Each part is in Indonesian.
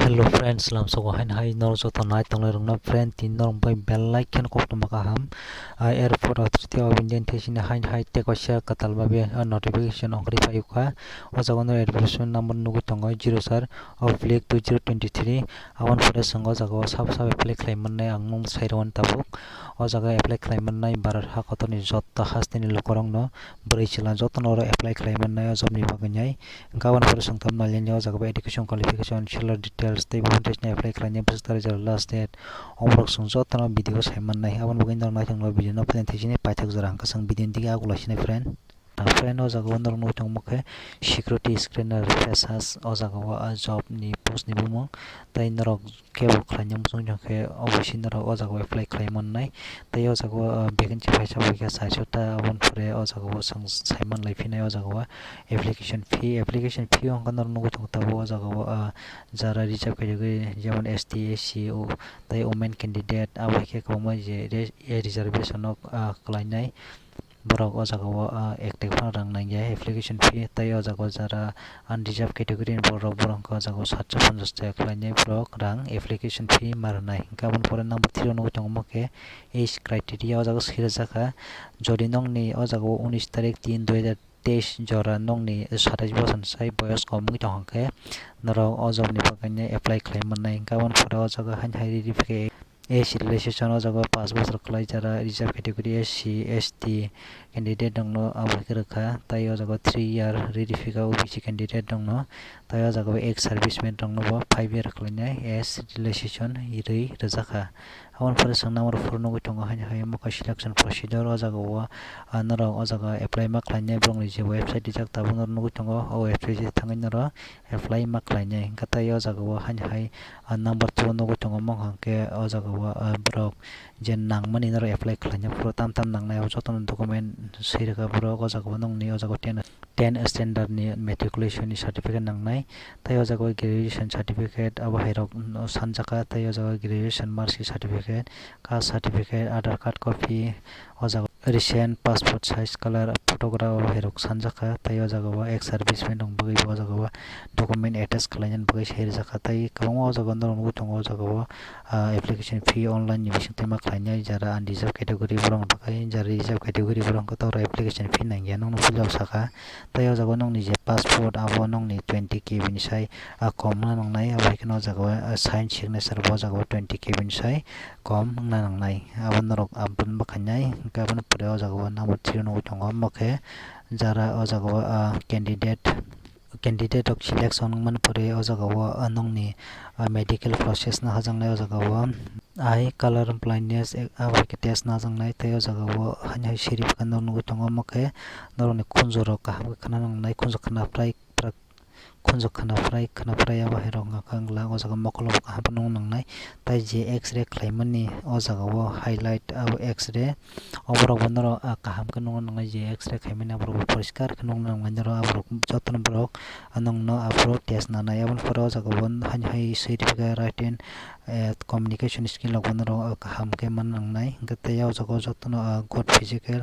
Hello friends, lam so hain hai nor so tonai tonglai rungna friend tin nor bai bell icon kok to makaham airport authority of Indian station hain hai te ko share katal babe notification ongri pai ka o jagon advertisement number nugu tongo 0 sir of lake 2023 awan pore sango jago sab apply claim nai angmung sairon tabuk o jaga apply claim nai barar ha kotoni jotta hastini lokorong no brei chila jotta no apply claim nai job ni bagnai gawan pore sangtam nalyan o jaga education qualification chiller details tei volunteers na apply khlainya bwstar last date omrok sung jotta no video saiman nai aban bugin dang naithang no video no presentation paithak jora angka sang video dige agulaisine friend friend o jaga ondor no tong mokhe security screener freshers o jaga job ni post ni bumung tei norok kebo khlainya musung jongkhe obviously norok o jaga apply khlaiman nai tei o jaga vacancy paisa boika 600 ta abon pore o jaga sang saiman laifinai o jaga application fee ongka nor nugu tong tabo o jaga jara reserve category jemon ST SC tei women candidate abo khe kwbangma je reservation ok khlainai borok o jaga active rang nangya application fee tei o jaga jara unreserved category ni borok o jaga 750 taka khlainai borok rang application fee marnai gabon pore number 3 nugu tongmo khe age criteria o jaga sirijaka jodi nongni o jaga 19 tarik 3 2023 jora nongni 27 bosan sai boyos komung tongkhe norok o job ni bagai apply khlaimanai gabon pore o jaga hain hai verification SC relation o jaga 5 bosor khlai jara reserve category SC ST candidate dongno abo kha tai o jaga 3 year verification OBC candidate dongno tai o jaga ex serviceman dongno bo 5 year khlainai as relation irui rwjaka abon pore sang number 4 nugu tongo hain hai moka selection procedure o jaga norok o jaga apply ma khlainai borok ni je website rijak tabuk nor nugu tongo o website thangai norok apply ma khlainai tai o jaga hain hai number 2 nugu tongo mongha ke o jaga borok je nangmani norok apply khlainai puro tam nangnai o jotono document sirika borok o jaga nongni o jaga 10 standard ni matriculation ni certificate nangnai tai o jaga graduation certificate abo hairok sanjaka tai o jaga graduation marks certificate caste certificate aadhar card copy o jaga recent passport size color photograph abo hairok sanjaka tai o jaga ex serviceman dong bagui o jaga document attach khlainani bagui sairijaka tai kwbangma o jaga norok nugu tongo o jaga application fee online ni bising tema khlainai jara unreserved category borok bagai jara reserved category borok ko application fee nangya nongno puljak saka tai o jaga nongni je passport abo nongni 20 KB ni sai kom na nangnai abo khe o jaga sign signature bo jaga 20 KB ni sai kom na nangnai abo norok abun bakhainai gabon pore o jaga number 3 nugu tongo mokhe jara o jaga candidate ok selection man pore o jaga nongni medical process na hajangnai o jaga eye color blindness abo ke test na jangnai tai o jaga hain hai siri phakan nugu tongo mokhe norokni khunjoro kaham khana nangnai khunjo khana phrai abo hairok ngakangla o jaga mokolo kaham nung nangnai tai je x-ray khlaimani o jaga highlight abo x-ray oborok bonoro kaham ke nung nangnai je x-ray khaimani abo poriskar ke nung nangnai norok abo jotono borok nongno abo test nanai abo pore o jaga hain hai certificate written communication skill ok bonoro kaham ke man nangnai tai o jaga jotono good physical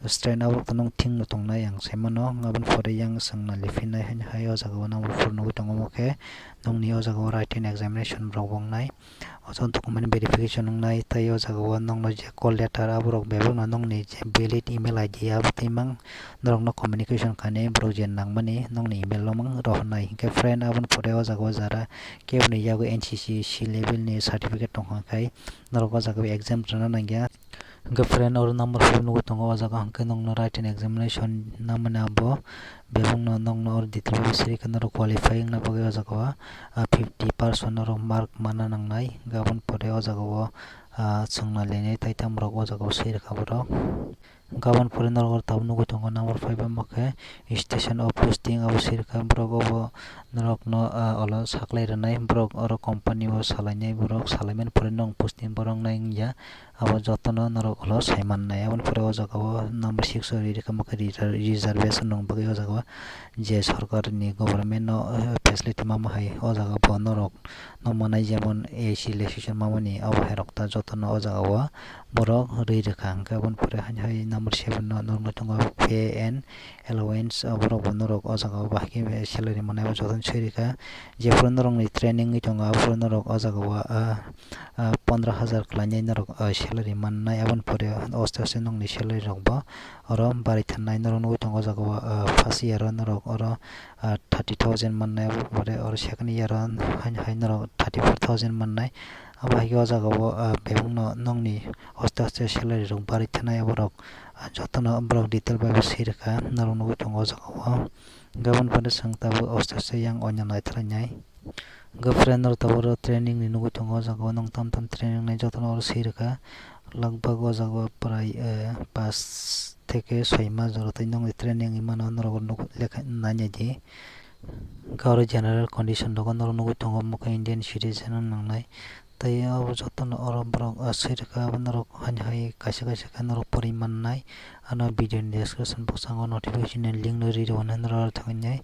strength abo nong thing tongnai ang saimano ngabon pore yang sangna lifinai hain hai o jaga number 4 nugu tongo mokhe nongni o jaga written examination rok bongnai o jaga document verification nongnai tai o jaga nongno je call letter abo rok bebakno nongni je valid email ID abo timang norok no communication khane borok je nangmani nongni email lomang rohnai ke friend abo pore o jaga jara kebni yago NCC C level ni certificate tongkha kai norok o jaga exam rana nangya friend or number 4 nugu tongo o jaga hangke nongno written examination namani abo bebungno nongno or detail siri kanaro qualifying na bagai o jaga 50% or mark mana nangnai gabon pore o jaga sungna lenai tai tamrok o jaga siri kaborok gabon pore norok tab nugu tongo number 5 mokhe station of posting abo sirka borok obo norok no olo saklai rwnai borok oro company o salainai borok salaiman pore nong posting borok naingya abo jotono norok olo saiman nai abo pore o jaga number 6 o rikam reservation nong bagai o jaga je sarkar ni government no facility mama hai o jaga bo norok no manai jemon AC relation mamani abo hairok ta jotono o jaga borok rui rwkha hingke abo pore hain hai number 7 no normal tongo pay and allowance borok bonorok o jaga o bahiki salary manai o joton sirika je norok ni training ni tongo norok o jaga o 15,000 klanai norok salary mannai abon pore oste oste nong ni salary rok bo oro bari thanai norok nugui tongo jaga o first year norok oro 30,000 mannai pore oro second year hai norok 34,000 mannai abahiki o jaga o bebungno nongni oste oste salary rok bari thanai borok jotono borok detail bai sirika norok nugui tongo o jaga o gabon pore sangtabo oste oste yang onya naithranai girlfriend rok taboro training ni nugui tongo o jaga o nong tam training nai jotono oro sirika lagbag o jaga o prai 5 থেকে 6 মাস জরতাই নং training imano norok lekha nanya di gaur general condition dogo norok nugui tongo muka Indian citizen nangnai tai abo jotono oro borok sirika norok hai kaisa kaisa norok pori mannai ano video ni description box ang notification link no riro norok thangnai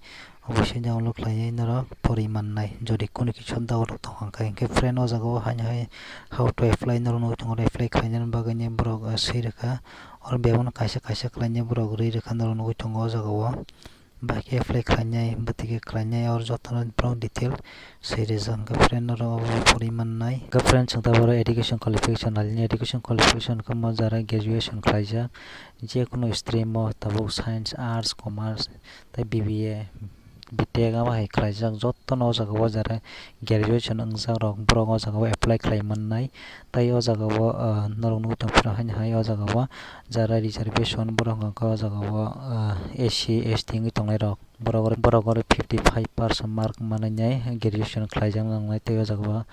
obviously download khlai norok pori mannai jodi kono kichu download tongkha ke friend o jaga hai how to apply norok nugui tongo apply khlainani bagani borok sirika or bebon kaisa kaisa khlainai borok riro norok nugui tongo o jaga o baki apply khlainai butike khlainai or jotono borok detail serijang girlfriend ro pori mannai girlfriend chungta boro education qualification alini education qualification kamo jara graduation khlaijak je kono stream o tabuk science arts commerce tai BBA BTech aba hai khlaijak jotono o jaga o jara graduation ungjak rok borok o jaga o apply khlai mannai tai o jaga o norok nugui tongphira hai o jaga o jara reservation borok hokka o jaga o SC ST ngi tongnai rok borok 55% mark manai graduation khlaijak nangnai tai o jaga o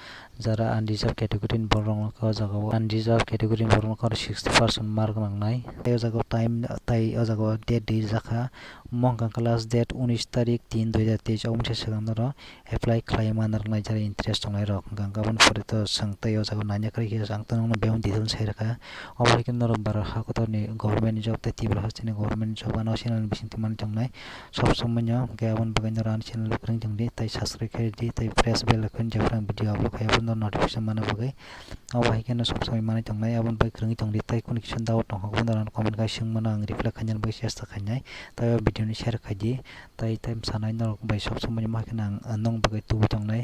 jara undeserved category ni borok o jaga o undeserved category ni borok 60% mark nangnai tai o jaga time tai o jaga date dijaka mongka class date 19 tarik 3 2023 omse sigangnoro apply khlai manar nai jara interest tongnai rok gabon pore to sangtai o jaga nanya kari ki sang tong beon detail sairaka obhai norok bar hakotorni government job tai tibra hastini government job ano channel bisinti man tongnai sob somonyo gabon bagai ran channel prang jongdi tai subscribe kari di tai press bell icon jafrang video upload khai abon notification mana bagai obhai keno sob somoi mani tongnai abon bai krungi tongdi tai kuni kison daw tong hokbon ran comment kai sing mana ang reply khanyan bai chesta khanai tai video ni share khai di tai time sanai norok bai sob somoi ma kena nong bagai tu tongnai